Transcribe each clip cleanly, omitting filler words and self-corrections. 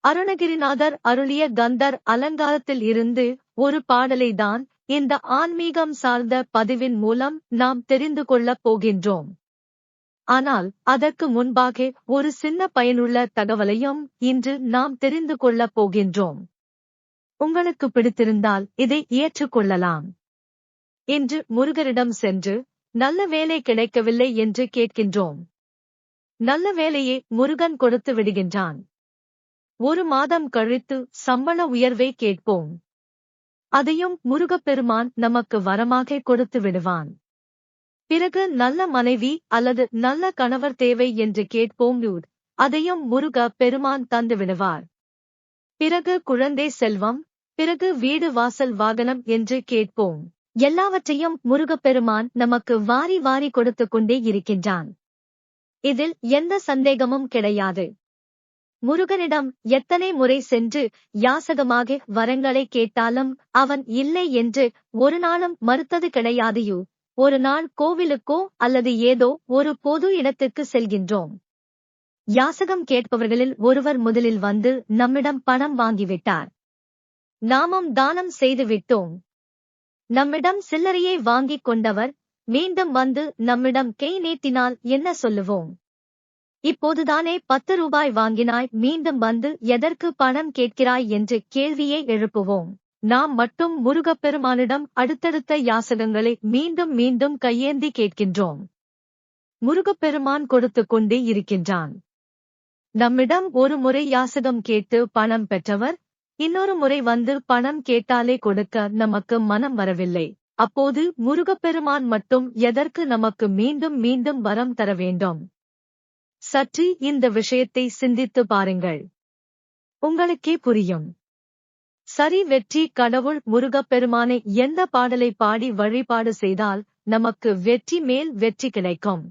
அருணகிரிநாதர் அருளிய கந்தர் அலங்காரத்தில் இருந்து ஒரு பாடலை தான் இந்த ஆன்மீகம் சார்ந்த பதிவின் மூலம் நாம் தெரிந்து கொள்ளப் போகின்றோம். ஆனால் அதற்கு முன்பாக ஒரு சின்ன பயனுள்ள தகவலையும் இன்று நாம் தெரிந்து கொள்ளப் போகின்றோம். உங்களுக்கு பிடித்திருந்தால் இதை ஏற்றுக்கொள்ளலாம். இன்று முருகரிடம் சென்று நல்ல வேலை கிடைக்கவில்லை என்று கேட்கின்றோம். நல்ல வேலையை முருகன் கொடுத்து விடுகின்றான். ஒரு மாதம் கழித்து சம்பள உயர்வை கேட்போம். அதையும் முருகப்பெருமான் நமக்கு வரமாக கொடுத்து விடுவான். பிறகு நல்ல மனைவி அல்லது நல்ல கணவர் தேவை என்று கேட்போம். அதையும் முருக பெருமான் தந்து விடுவார். பிறகு குழந்தை செல்வம், பிறகு வீடு வாசல் வாகனம் என்று கேட்போம். எல்லாவற்றையும் முருகப்பெருமான் நமக்கு வாரி வாரி கொடுத்து கொண்டே இருக்கின்றான். இதில் எந்த சந்தேகமும் கிடையாது. முருகனிடம் எத்தனை முறை சென்று யாசகமாக வரங்களை கேட்டாலும் அவன் இல்லை என்று ஒரு நாளும் மறுத்தது கிடையாது. ஒரு நாள் கோவிலுக்கோ அல்லது ஏதோ ஒரு பொது இடத்துக்கு செல்கின்றோம். யாசகம் கேட்பவர்களில் ஒருவர் முதலில் வந்து நம்மிடம் பணம் வாங்கிவிட்டார். நாமும் தானம் செய்து விட்டோம். நம்மிடம் சில்லறையை வாங்கிக் கொண்டவர் மீண்டும் வந்து நம்மிடம் கை நீட்டினால் என்ன சொல்லுவோம்? இப்போதுதானே 10 ரூபாய் வாங்கினாய், மீண்டும் வந்து எதற்கு பணம் கேட்கிறாய் என்று கேள்வியை எழுப்புவோம். நாம் மட்டும் முருகப்பெருமானிடம் அடுத்தடுத்த யாசகங்களை மீண்டும் மீண்டும் கையேந்தி கேட்கின்றோம். முருகப்பெருமான் கொடுத்து கொண்டே இருக்கின்றான். நம்மிடம் ஒரு முறை யாசகம் கேட்டு பணம் பெற்றவர் இன்னொரு முறை வந்து பணம் கேட்டாலே கொடுக்க நமக்கு மனம் வரவில்லை. அப்போது முருகப்பெருமான் மட்டும் எதற்கு நமக்கு மீண்டும் மீண்டும் வரம் தர வேண்டும்? சற்று இந்த விஷயத்தை சிந்தித்து பாருங்கள். உங்களுக்கே புரியும். சரி, வெற்றி கடவுள் முருகப்பெருமானை எந்த பாடலை பாடி வழிபாடு செய்தால் நமக்கு வெற்றி மேல் வெற்றி கிடைக்கும்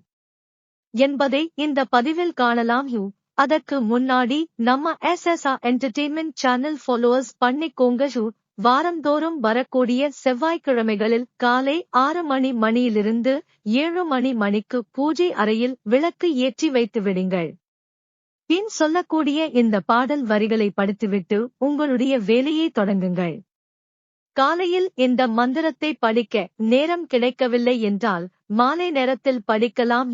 என்பதை இந்த பதிவில் காணலாம். அதற்கு முன்னாடி நம்ம SSR என்டர்டெயின்மெண்ட் சேனல் ஃபாலோவர்ஸ் பண்ணிக்கோங்க. வாரந்தோறும் வரக்கூடிய செவ்வாய்க்கிழமைகளில் காலை 6 மணியிலிருந்து 7 மணிக்கு பூஜை அறையில் விளக்கு ஏற்றி வைத்து விடுங்கள். பின் சொல்லக்கூடிய இந்த பாடல் வரிகளை படித்துவிட்டு உங்களுடைய வேலையை தொடங்குங்கள். காலையில் இந்த மந்திரத்தை படிக்க நேரம் கிடைக்கவில்லை என்றால் மாலை நேரத்தில் படிக்கலாம்.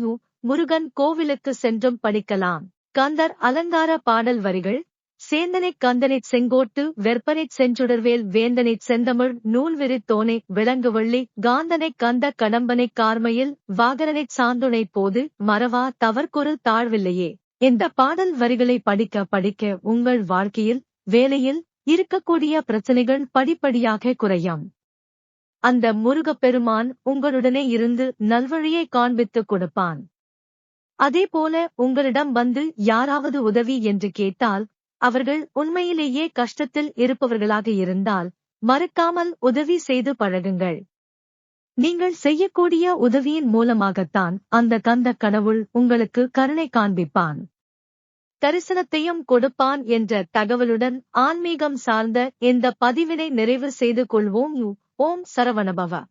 முருகன் கோவிலுக்கு சென்றும் படிக்கலாம். கந்தர் அலங்கார பாடல் வரிகள்: சேந்தனைக் கந்தனைச் செங்கோட்டு வெற்பனைச் செஞ்சுடர்வேல் வேந்தனைச் செந்தமிழ் நூல்விரித்தோனை விளங்குவள்ளி காந்தனைக் கந்த கடம்பனைக் கார்மையில் வாகரனைச் சாந்துணைப் போது மறவா தவற்கொரு தாழ்வில்லையே. இந்த பாடல் வரிகளை படிக்க படிக்க உங்கள் வாழ்க்கையில், வேலையில் இருக்கக்கூடிய பிரச்சனைகள் படிப்படியாக குறையும். அந்த முருகப்பெருமான் உங்களுடனே இருந்து நல்வழியை காண்பித்துக் கொடுப்பான். அதேபோல உங்களிடம் வந்து யாராவது உதவி என்று கேட்டால், அவர்கள் உண்மையிலேயே கஷ்டத்தில் இருப்பவர்களாக இருந்தால் மறக்காமல் உதவி செய்து பழகுங்கள். நீங்கள் செய்யக்கூடிய உதவியின் மூலமாகத்தான் அந்த கந்த கடவுள் உங்களுக்கு கருணை காண்பிப்பான், தரிசனத்தையும் கொடுப்பான் என்ற தகவலுடன் ஆன்மீகம் சார்ந்த இந்த பதிவினை நிறைவு செய்து கொள்வோம். ஓம் சரவணபவ.